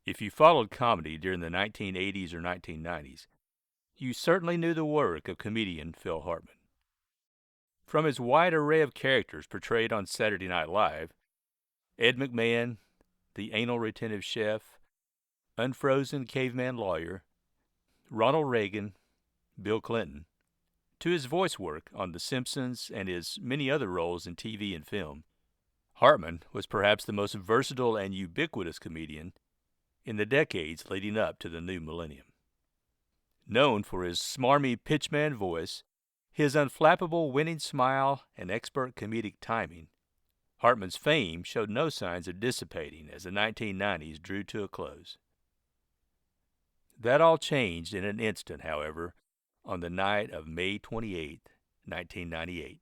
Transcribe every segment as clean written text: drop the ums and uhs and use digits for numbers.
If you followed comedy during the 1980s or 1990s, you certainly knew the work of comedian Phil Hartman. From his wide array of characters portrayed on Saturday Night Live, Ed McMahon, the anal retentive chef, unfrozen caveman lawyer, Ronald Reagan, Bill Clinton, to his voice work on The Simpsons and his many other roles in TV and film, Hartman was perhaps the most versatile and ubiquitous comedian in the decades leading up to the new millennium. Known for his smarmy pitchman voice, his unflappable winning smile, and expert comedic timing, Hartman's fame showed no signs of dissipating as the 1990s drew to a close. That all changed in an instant, however, on the night of May 28, 1998,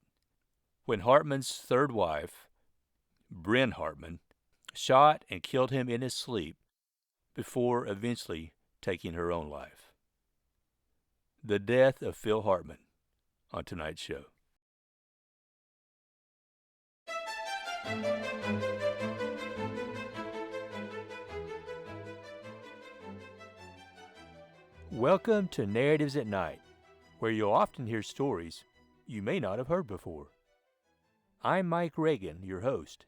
when Hartman's third wife, Bryn Hartman, shot and killed him in his sleep before eventually taking her own life. The death of Phil Hartman on tonight's show. Welcome to Narratives at Night, where you'll often hear stories you may not have heard before. I'm Mike Reagan, your host,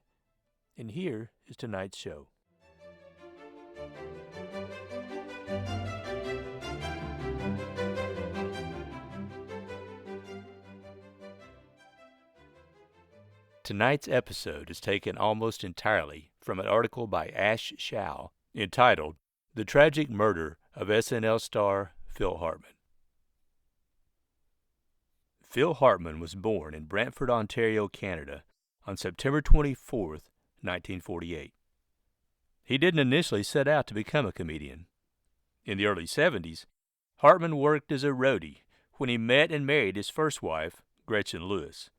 and here is tonight's show. Tonight's episode is taken almost entirely from an article by Ash Shao entitled The Tragic Murder of SNL Star Phil Hartman. Phil Hartman was born in Brantford, Ontario, Canada on September 24, 1948. He didn't initially set out to become a comedian. In the early 70s, Hartman worked as a roadie when he met and married his first wife, Gretchen Lewis,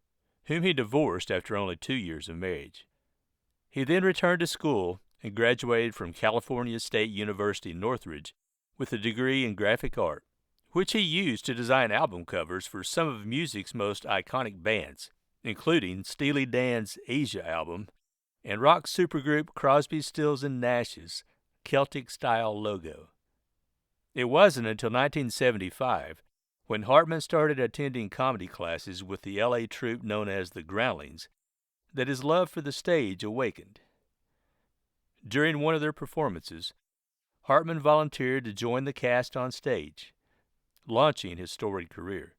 whom he divorced after only 2 years of marriage. He then returned to school and graduated from California State University, Northridge, with a degree in graphic art, which he used to design album covers for some of music's most iconic bands, including Steely Dan's Asia album and rock supergroup Crosby, Stills and Nash's Celtic-style logo. It wasn't until 1975, when Hartman started attending comedy classes with the LA troupe known as the Groundlings, that his love for the stage awakened. During one of their performances, Hartman volunteered to join the cast on stage, launching his storied career.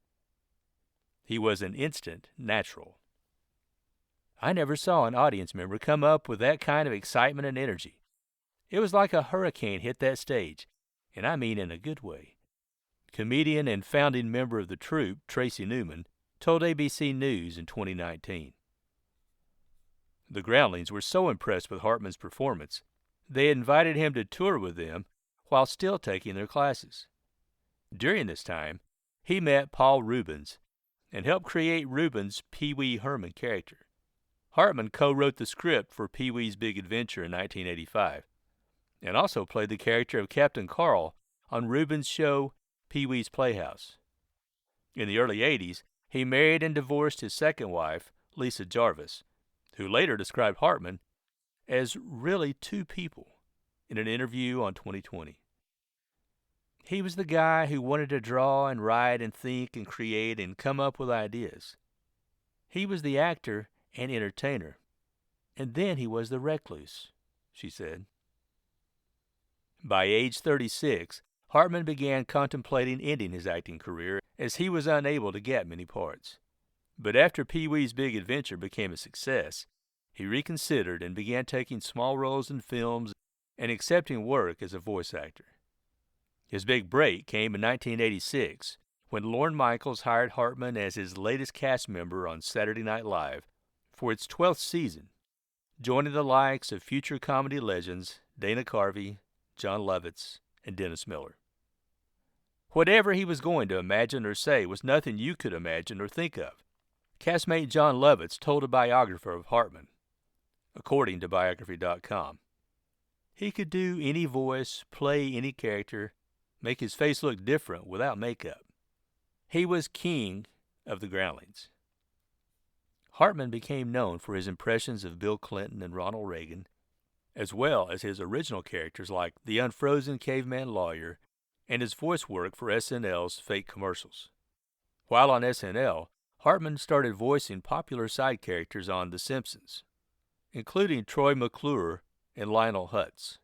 He was an instant natural. I never saw an audience member come up with that kind of excitement and energy. It was like a hurricane hit that stage, and I mean in a good way. Comedian and founding member of the troupe, Tracy Newman, told ABC News in 2019. The Groundlings were so impressed with Hartman's performance, they invited him to tour with them while still taking their classes. During this time, he met Paul Reubens and helped create Reubens' Pee Wee Herman character. Hartman co-wrote the script for Pee Wee's Big Adventure in 1985, and also played the character of Captain Carl on Reubens' show Pee Wee's Playhouse. In the early 80s, he married and divorced his second wife, Lisa Jarvis, who later described Hartman as really two people in an interview on 2020. He was the guy who wanted to draw and write and think and create and come up with ideas. He was the actor and entertainer, and then he was the recluse, she said. By age 36, Hartman began contemplating ending his acting career as he was unable to get many parts. But after Pee Wee's Big Adventure became a success, he reconsidered and began taking small roles in films and accepting work as a voice actor. His big break came in 1986 when Lorne Michaels hired Hartman as his latest cast member on Saturday Night Live for its 12th season, joining the likes of future comedy legends Dana Carvey, John Lovitz, and Dennis Miller. Whatever he was going to imagine or say was nothing you could imagine or think of, castmate John Lovitz told a biographer of Hartman, according to Biography.com. He could do any voice, play any character, make his face look different without makeup. He was king of the Groundlings. Hartman became known for his impressions of Bill Clinton and Ronald Reagan, as well as his original characters like the unfrozen caveman lawyer and his voice work for SNL's fake commercials. While on SNL, Hartman started voicing popular side characters on The Simpsons, including Troy McClure and Lionel Hutz.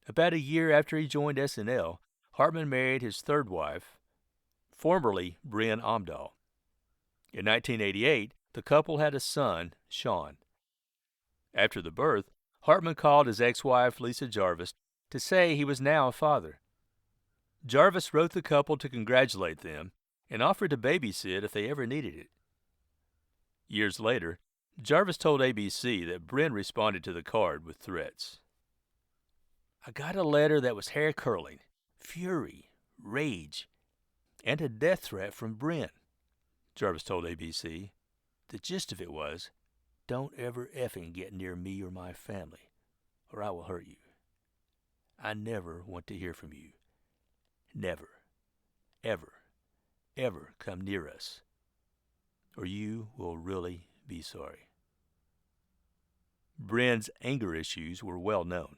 About a year after he joined SNL, Hartman married his third wife, formerly Bryn Omdahl. In 1988, the couple had a son, Sean. After the birth, Hartman called his ex-wife, Lisa Jarvis, to say he was now a father. Jarvis wrote the couple to congratulate them and offered to babysit if they ever needed it. Years later, Jarvis told ABC that Bryn responded to the card with threats. "I got a letter that was hair-curling, fury, rage, and a death threat from Bryn," Jarvis told ABC. "The gist of it was, don't ever effing get near me or my family, or I will hurt you. I never want to hear from you. Never, ever, ever come near us, or you will really be sorry." Bryn's anger issues were well known.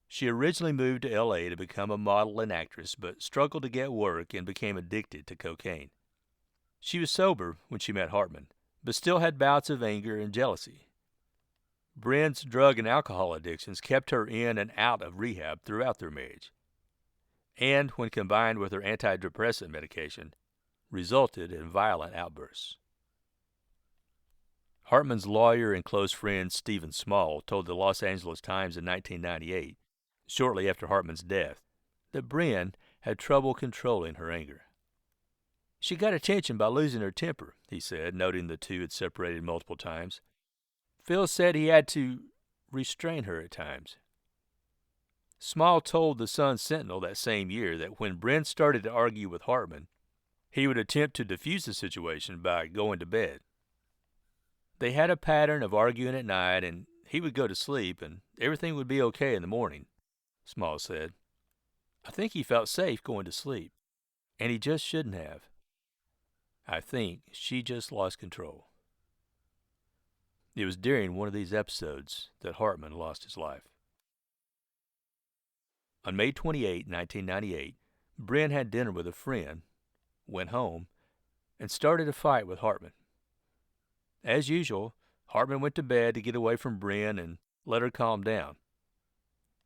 She originally moved to L.A. to become a model and actress, but struggled to get work and became addicted to cocaine. She was sober when she met Hartman, but still had bouts of anger and jealousy. Bryn's drug and alcohol addictions kept her in and out of rehab throughout their marriage, and when combined with her antidepressant medication, resulted in violent outbursts. Hartman's lawyer and close friend Stephen Small told the Los Angeles Times in 1998, shortly after Hartman's death, that Bryn had trouble controlling her anger. "She got attention by losing her temper," he said, noting the two had separated multiple times. "Phil said he had to restrain her at times." Small told the Sun-Sentinel that same year that when Bryn started to argue with Hartman, he would attempt to defuse the situation by going to bed. They had a pattern of arguing at night, and he would go to sleep, and everything would be okay in the morning, Small said. "I think he felt safe going to sleep, and he just shouldn't have. I think she just lost control." It was during one of these episodes that Hartman lost his life. On May 28, 1998, Bryn had dinner with a friend, went home, and started a fight with Hartman. As usual, Hartman went to bed to get away from Bryn and let her calm down.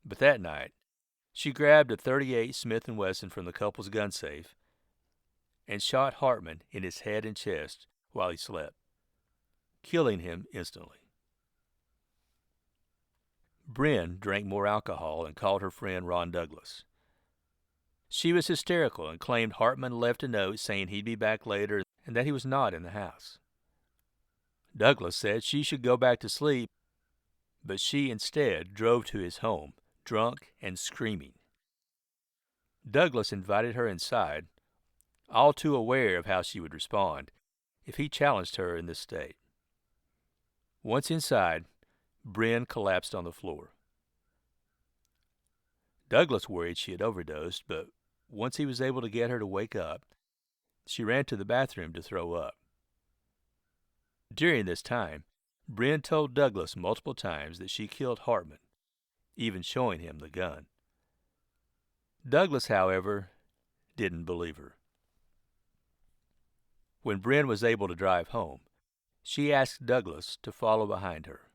But that night, she grabbed a .38 Smith & Wesson from the couple's gun safe and shot Hartman in his head and chest while he slept, killing him instantly. Bryn drank more alcohol and called her friend Ron Douglas. She was hysterical and claimed Hartman left a note saying he'd be back later and that he was not in the house. Douglas said she should go back to sleep, but she instead drove to his home, drunk and screaming. Douglas invited her inside, all too aware of how she would respond if he challenged her in this state. Once inside, Bryn collapsed on the floor. Douglas worried she had overdosed, but once he was able to get her to wake up, she ran to the bathroom to throw up. During this time, Bryn told Douglas multiple times that she killed Hartman, even showing him the gun. Douglas, however, didn't believe her. When Bryn was able to drive home, she asked Douglas to follow behind her.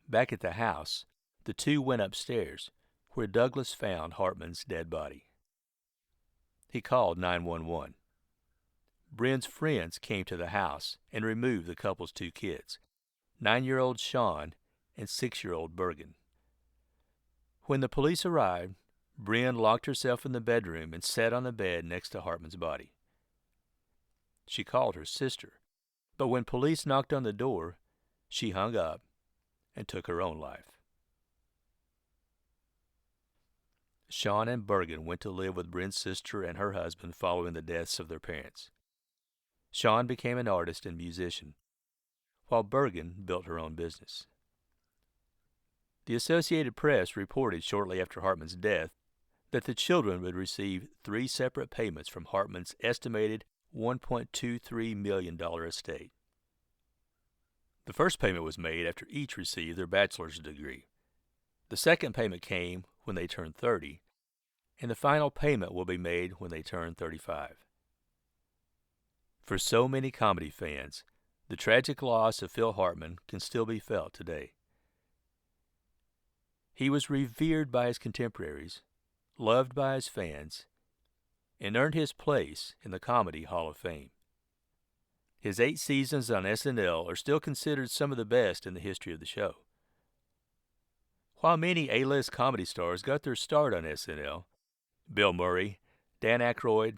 Back at the house, the two went upstairs, where Douglas found Hartman's dead body. He called 911. Bryn's friends came to the house and removed the couple's two kids, 9-year-old Sean and 6-year-old Bergen. When the police arrived, Bryn locked herself in the bedroom and sat on the bed next to Hartman's body. She called her sister, but when police knocked on the door, she hung up and took her own life. Sean and Bergen went to live with Bryn's sister and her husband following the deaths of their parents. Sean became an artist and musician, while Bergen built her own business. The Associated Press reported shortly after Hartman's death that the children would receive 3 separate payments from Hartman's estimated $1.23 million estate. The first payment was made after each received their bachelor's degree. The second payment came when they turned 30, and the final payment will be made when they turn 35. For so many comedy fans, the tragic loss of Phil Hartman can still be felt today. He was revered by his contemporaries, loved by his fans, and earned his place in the Comedy Hall of Fame. His 8 seasons on SNL are still considered some of the best in the history of the show. While many A-list comedy stars got their start on SNL, Bill Murray, Dan Aykroyd,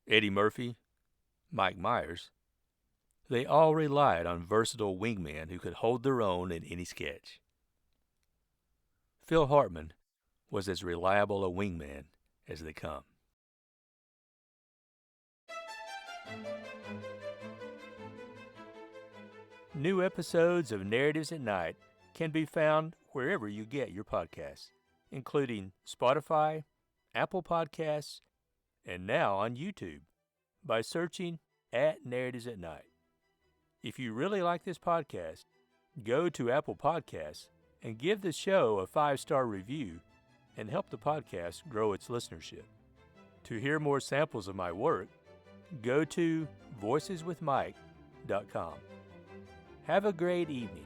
Eddie Murphy, Mike Myers, they all relied on versatile wingmen who could hold their own in any sketch. Phil Hartman was as reliable a wingman as they come. New episodes of Narratives at Night can be found wherever you get your podcasts, including Spotify, Apple Podcasts, and now on YouTube by searching at Narratives at Night. If you really like this podcast, go to Apple Podcasts and give the show a 5-star review and help the podcast grow its listenership. To hear more samples of my work, go to voiceswithmike.com. Have a great evening.